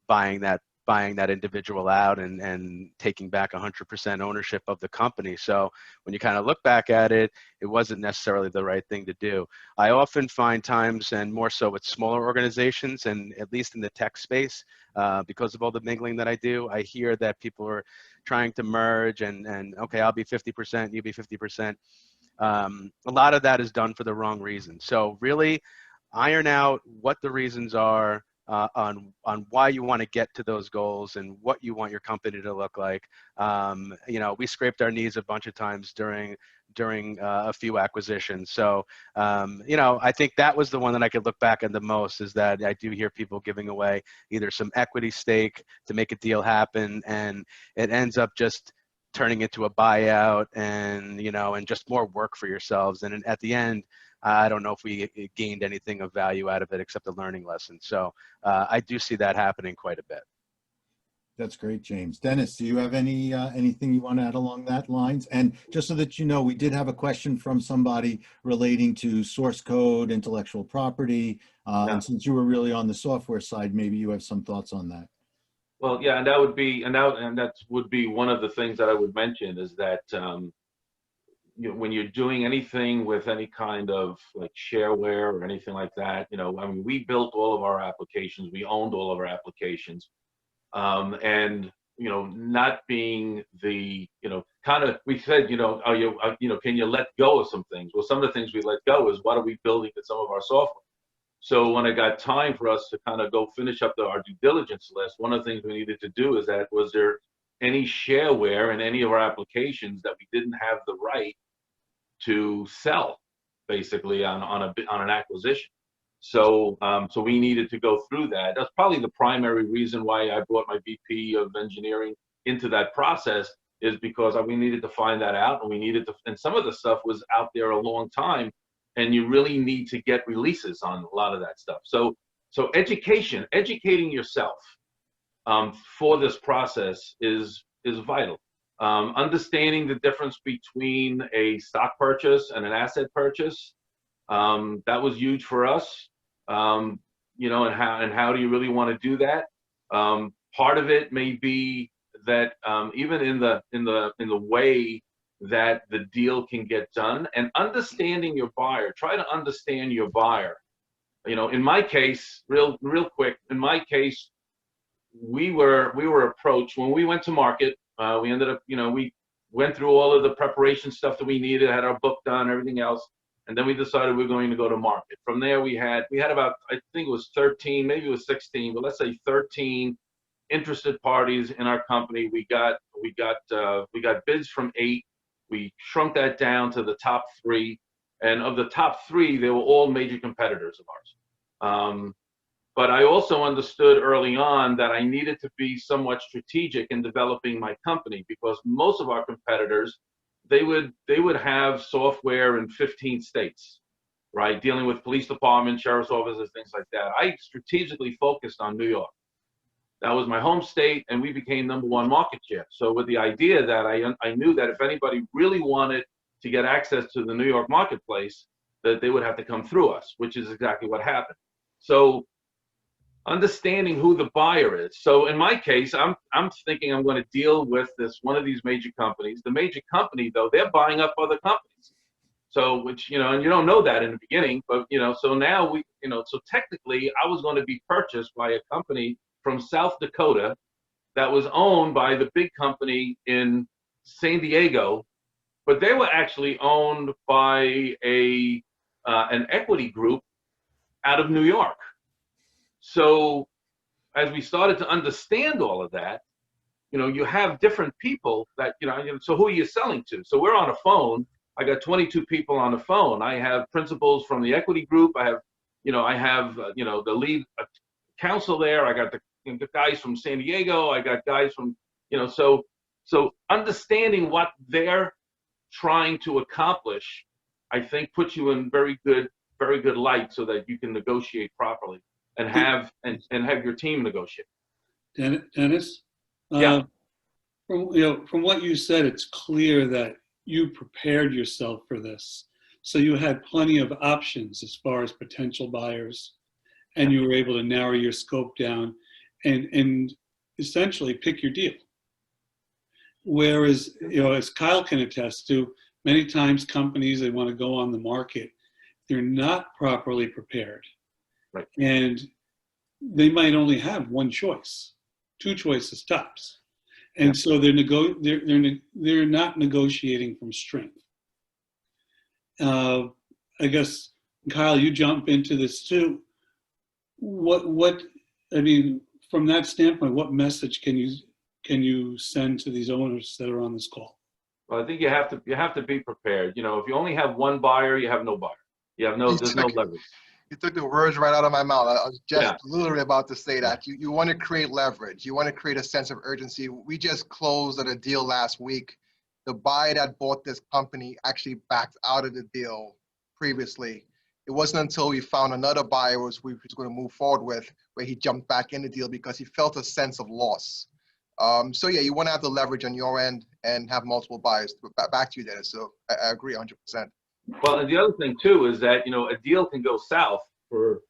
buying that individual out and taking back 100% ownership of the company. So when you kind of look back at it, it wasn't necessarily the right thing to do. I often find times, and more so with smaller organizations, and at least in the tech space, because of all the mingling that I do, I hear that people are trying to merge and okay, I'll be 50%, you be 50%. A lot of that is done for the wrong reason. So really iron out what the reasons are, on why you want to get to those goals and what you want your company to look like. You know, we scraped our knees a bunch of times during a few acquisitions. So, you know, I think that was the one that I could look back on the most, is that I do hear people giving away either some equity stake to make a deal happen, and it ends up just turning into a buyout, and, you know, and just more work for yourselves. And at the end, I don't know if we gained anything of value out of it except a learning lesson. So I do see that happening quite a bit. That's great, James. Dennis, do you have anything you want to add along that lines? And just so that you know, we did have a question from somebody relating to source code, intellectual property. And since you were really on the software side, maybe you have some thoughts on that. Well, yeah, and that would be one of the things that I would mention, is that you know, when you're doing anything with any kind of like shareware or anything like that, you know, I mean, we built all of our applications, we owned all of our applications, and you know, not being the, you know, kind of, we said, you know, you know, can you let go of some things? Well, some of the things we let go is what are we building in some of our software. So when it got time for us to kind of go finish up our due diligence list, one of the things we needed to do is that, was there any shareware in any of our applications that we didn't have the right to sell, basically on an acquisition. So so we needed to go through that. That's probably the primary reason why I brought my VP of engineering into that process, is because we needed to find that out, and we needed to, and some of the stuff was out there a long time, and you really need to get releases on a lot of that stuff. So educating yourself for this process is vital. Understanding the difference between a stock purchase and an asset purchase, that was huge for us. You know, and how do you really want to do that? Part of it may be that even in the way that the deal can get done, and understanding your buyer. Try to understand your buyer. You know, in my case, real quick, in my case, we were approached when we went to market. We ended up, you know, we went through all of the preparation stuff that we needed, had our book done, everything else, and then we decided we were going to go to market. From there, we had about, I think it was 13, maybe it was 16, but let's say 13 interested parties in our company. We got bids from 8. We shrunk that down to the top 3, and of the top 3, they were all major competitors of ours. But I also understood early on that I needed to be somewhat strategic in developing my company, because most of our competitors, they would have software in 15 states. right? Dealing with police departments, sheriff's offices, things like that. I strategically focused on New York. That was my home state, and we became #1 market share. So with the idea that I knew that if anybody really wanted to get access to the New York marketplace, that they would have to come through us, which is exactly what happened. So understanding who the buyer is. So in my case, I'm thinking I'm going to deal with one of these major companies. The major company, though, they're buying up other companies. So, which, and you don't know that in the beginning, but, so now so technically I was going to be purchased by a company from South Dakota that was owned by the big company in San Diego, but they were actually owned by an equity group out of New York. So as we started to understand all of that, you have different people that, so who are you selling to? So we're on a phone. I got 22 people on the phone. I have principals from the equity group. I have the lead counsel there. I got the guys from San Diego. I got guys from, so understanding what they're trying to accomplish, I think puts you in very good light so that you can negotiate properly and have your team negotiate. Dennis, Yeah. From what you said, it's clear that you prepared yourself for this. So you had plenty of options as far as potential buyers, and you were able to narrow your scope down and essentially pick your deal. Whereas, as Kyle can attest to, many times companies, they want to go on the market, they're not properly prepared. Right. And they might only have one choice, 2 choices tops. And so they're not negotiating from strength. I guess, Kyle, you jump into this too. From that standpoint, what message can you send to these owners that are on this call? Well, I think you have to be prepared. If you only have one buyer, you have no buyer. There's no leverage. You took the words right out of my mouth. I was just literally about to say that. You want to create leverage. You want to create a sense of urgency. We just closed on a deal last week. The buyer that bought this company actually backed out of the deal previously. It wasn't until we found another buyer we were going to move forward with where he jumped back in the deal because he felt a sense of loss. So yeah, you want to have the leverage on your end and have multiple buyers. Back to you, Dennis. So I agree 100%. Well, and the other thing too is that a deal can go south for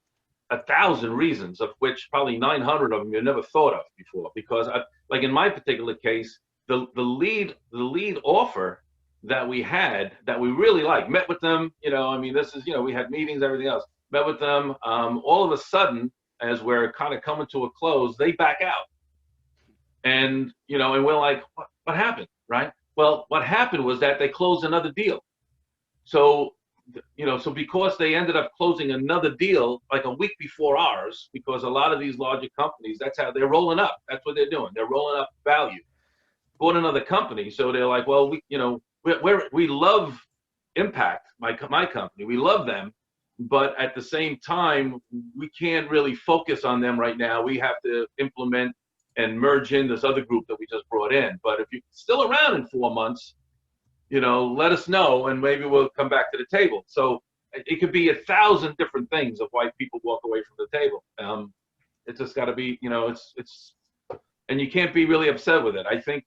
1,000 reasons, of which probably 900 of them you never thought of before. Because like in my particular case, the lead offer that we had that we really liked, met with them. This is we had meetings, everything else. Met with them. All of a sudden, as we're kind of coming to a close, they back out, and and we're like, what happened, right? Well, what happened was that they closed another deal. So, so because they ended up closing another deal like a week before ours, because a lot of these larger companies, that's how they're rolling up. That's what they're doing. They're rolling up value. Bought another company, so they're like, well, we love Impact, my company. We love them, but at the same time, we can't really focus on them right now. We have to implement and merge in this other group that we just brought in. But if you're still around in 4 months, let us know, and maybe we'll come back to the table. So it could be 1,000 different things of why people walk away from the table. It's just got to be, and you can't be really upset with it. I think,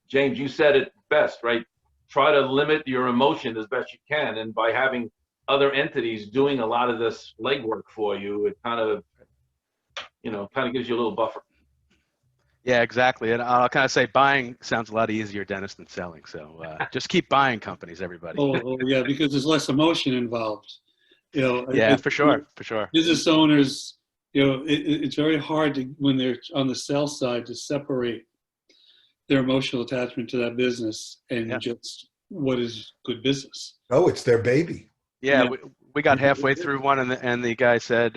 James, you said it best, right? Try to limit your emotion as best you can, and by having other entities doing a lot of this legwork for you, it kind of gives you a little buffer. Yeah, exactly. And I'll kind of say buying sounds a lot easier, Dennis, than selling. So just keep buying companies, everybody. Oh, yeah, because there's less emotion involved. Yeah, for sure. Business owners, it's very hard when they're on the sell side to separate their emotional attachment to that business and just what is good business. Oh, it's their baby. Yeah, we got halfway through one, and the guy said,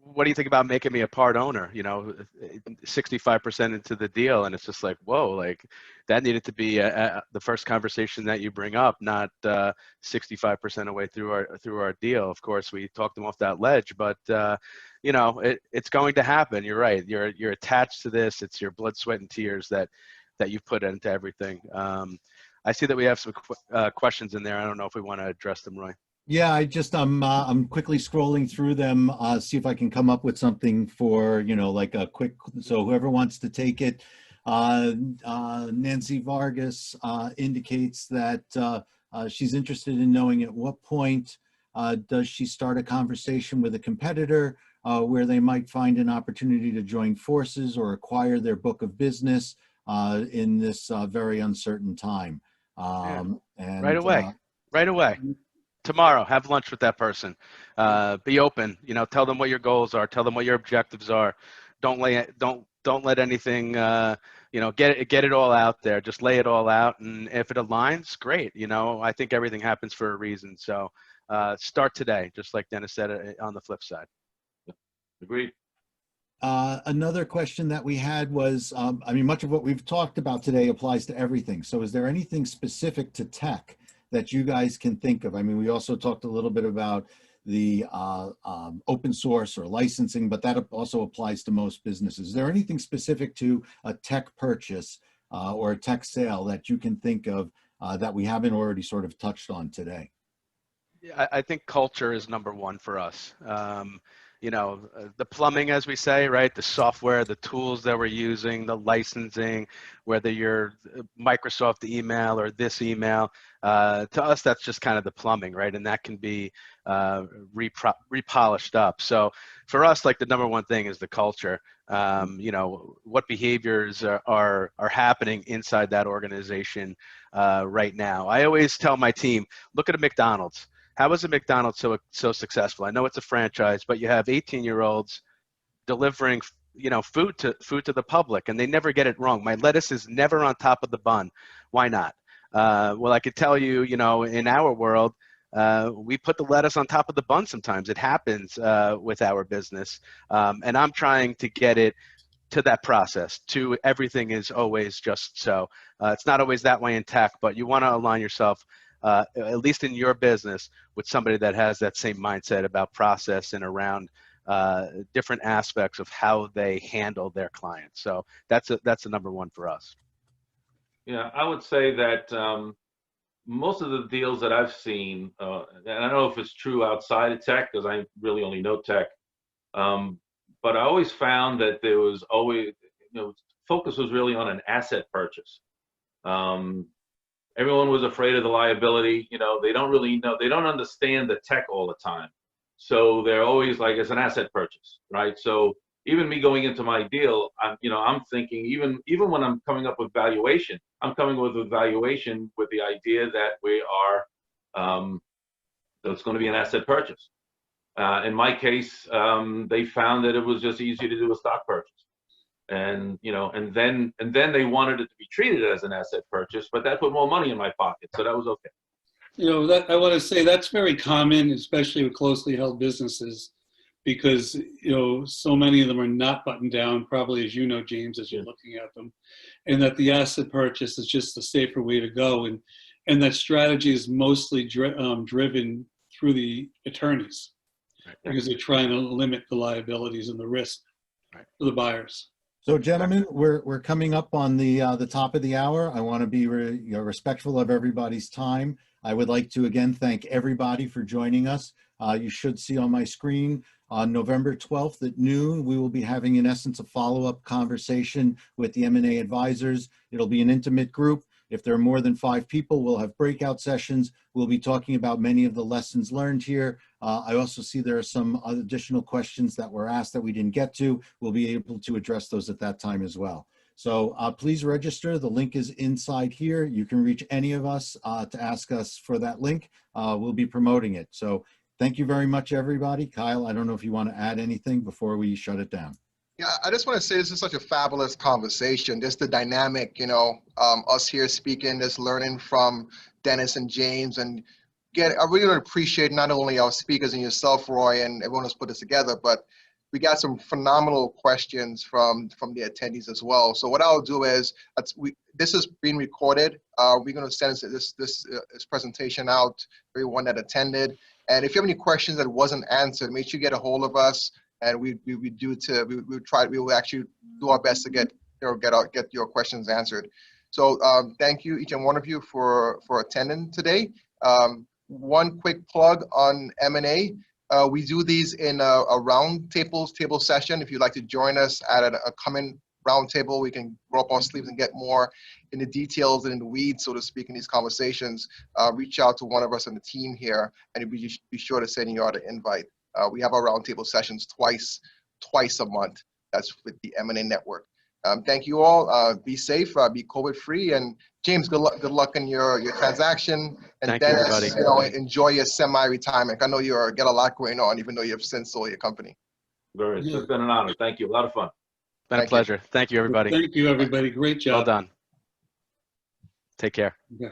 what do you think about making me a part owner? 65% into the deal, and it's just like, whoa, like that needed to be the first conversation that you bring up, not 65% away through our deal. Of course, we talked them off that ledge, but it's going to happen. You're right. You're attached to this. It's your blood, sweat, and tears that you put into everything. I see that we have some questions in there. I don't know if we want to address them, Roy. Yeah, I'm quickly scrolling through them, see if I can come up with something for, like a quick, so whoever wants to take it. Nancy Vargas indicates that she's interested in knowing at what point does she start a conversation with a competitor where they might find an opportunity to join forces or acquire their book of business in this very uncertain time. And, right away. Tomorrow, have lunch with that person. Be open. Tell them what your goals are. Tell them what your objectives are. Don't let anything. Get it all out there. Just lay it all out, and if it aligns, great. I think everything happens for a reason. So start today, just like Dennis said on the flip side. Agreed. Another question that we had was, much of what we've talked about today applies to everything. So is there anything specific to tech that you guys can think of? We also talked a little bit about the open source or licensing, but that also applies to most businesses. Is there anything specific to a tech purchase or a tech sale that you can think of that we haven't already sort of touched on today? I think culture is number one for us. The plumbing, as we say, right? The software, the tools that we're using, the licensing, whether you're Microsoft email or this email, to us, that's just kind of the plumbing, right? And that can be repolished up. So for us, like the number one thing is the culture. What behaviors are happening inside that organization right now. I always tell my team, look at a McDonald's. How is a McDonald's so successful? I know it's a franchise, but you have 18-year-olds delivering, food to the public, and they never get it wrong. My lettuce is never on top of the bun. Why not? Well, I could tell you, in our world, we put the lettuce on top of the bun sometimes. It happens with our business, and I'm trying to get it to that process, to everything is always just so. It's not always that way in tech, but you want to align yourself at least in your business, with somebody that has that same mindset about process and around different aspects of how they handle their clients. So that's the number one for us. Yeah, I would say that most of the deals that I've seen, and I don't know if it's true outside of tech because I really only know tech, but I always found that there was always, focus was really on an asset purchase. Everyone was afraid of the liability. They don't really know, they don't understand the tech all the time. So they're always like, it's an asset purchase, right? So even me going into my deal, I'm thinking, even when I'm coming up with valuation, I'm coming with a valuation with the idea that we are, that it's going to be an asset purchase. In my case, they found that it was just easy to do a stock purchase. And then they wanted it to be treated as an asset purchase, but that put more money in my pocket, so that was okay. That I want to say that's very common, especially with closely held businesses, because so many of them are not buttoned down, probably, as you know, James, as you're looking at them, and that the asset purchase is just the safer way to go, and that strategy is mostly driven through the attorneys, because they're trying to limit the liabilities and the risk for the buyers. So, gentlemen, we're coming up on the top of the hour. I want to be respectful of everybody's time. I would like to again thank everybody for joining us. You should see on my screen on November 12th at noon, we will be having, in essence, a follow-up conversation with the Eminae advisors. It'll be an intimate group. If there are more than 5 people, we'll have breakout sessions. We'll be talking about many of the lessons learned here. I also see there are some additional questions that were asked that we didn't get to. We'll be able to address those at that time as well. So please register. The link is inside here. You can reach any of us to ask us for that link. We'll be promoting it. So thank you very much, everybody. Kyle, I don't know if you want to add anything before we shut it down. Yeah, I just want to say this is such a fabulous conversation. Just the dynamic, us here speaking, just learning from Dennis and James, and I really appreciate not only our speakers and yourself, Roy, and everyone who's put this together, but we got some phenomenal questions from the attendees as well. So what I'll do is, this is being recorded. We're going to send this presentation out to everyone that attended. And if you have any questions that wasn't answered, make sure you get a hold of us. And we will actually do our best to get your questions answered. So thank you, each and one of you, for attending today. One quick plug on M&A. We do these in a round table session. If you'd like to join us at a coming round table, we can roll up our sleeves and get more in the details and in the weeds, so to speak, in these conversations. Reach out to one of us on the team here, and be sure to send you out an invite. We have our roundtable sessions twice a month. That's with the M&A network. Thank you all. Be safe, be COVID-free, and James, good luck in your transaction. And Thank you, everybody. Dennis, you know, enjoy your semi-retirement. I know you get a lot going on, even though you have since sold your company. It's been an honor. Thank you. A lot of fun. Been a pleasure. Thank you, everybody. Thank you, everybody. Great job. Well done. Take care. Yeah.